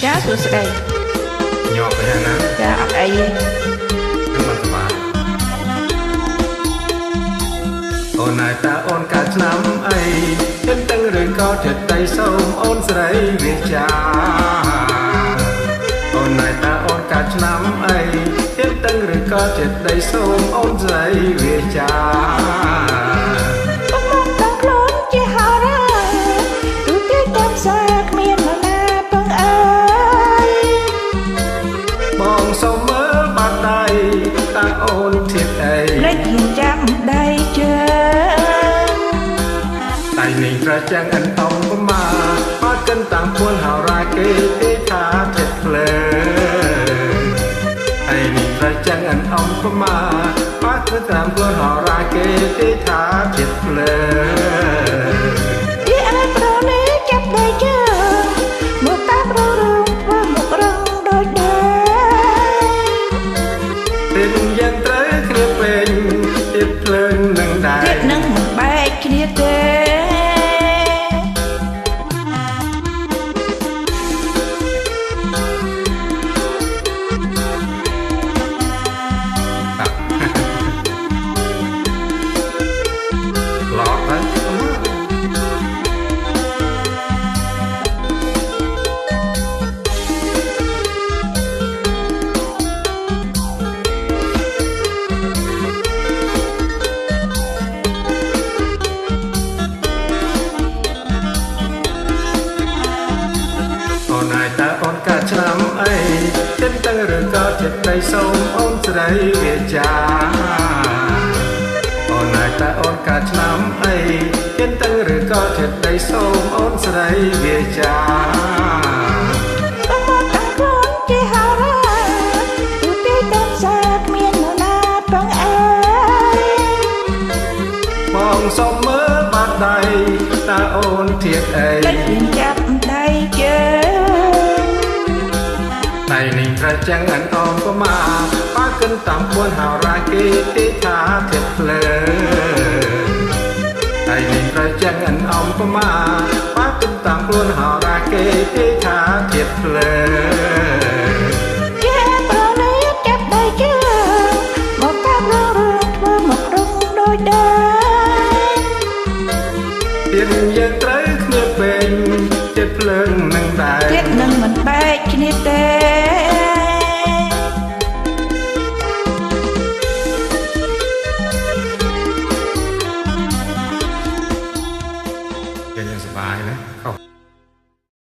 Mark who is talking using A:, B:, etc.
A: ចាសួស្តី
B: ញោមទៅហើយណា
A: ចាអត់អីទេ
B: គឺមិនសប្បាយអូនណាយតាអូនកាលឆ្នាំអីទិនទាំងរឿងក៏ចិត្តដីសូមអូនស្រីវាចាអូនណាយតាអូនកាលឆ្នាំអីទិនទាំងរឿងក៏ចិត្តដីសូមអូនស្រីវាចាសូមមើលបាត់ដៃតើអូនធៀបអី
A: លេចចាំដៃជើង
B: ដៃនេះប្រចាំងអិនអំប្រមាបាត់កិនតាមពួនហៅរាគេទេថាធៀបភ្លើដៃនេះប្រចាំងអិនអំប្រមាបាត់កិនតាមពួនហៅរាគេទេថាធៀបភ្លើยังเต๋อเคลียร์เป็นติดเพลิงหนึ่งได้
A: ติดหนึ่งใบเคลียร์เต้
B: หลอกนะអូនហើយតើអូនកាឆ្នាំអីទិនទាំងរឿងក៏ចិត្តដីសូមអូនស្រីវាចាអូនហើយតើអូនកាឆ្នាំអីទិនទាំងរឿងក៏ចិត្តដីសូមអូនស្រីវាចាបងសូមមើលបាត់ដៃតើអូនធៀបអី
A: លេចចាប់ដៃជើង
B: ដៃនេះប្រចាំងអិនអមប្រមាបាកិនតាមពួនហៅរាគេទេថាធៀបភ្លើដៃនេះប្រចាំងអិនអមប្រមាបាកិនតាមពួនហៅរាគេទេថាធៀបភ្លើ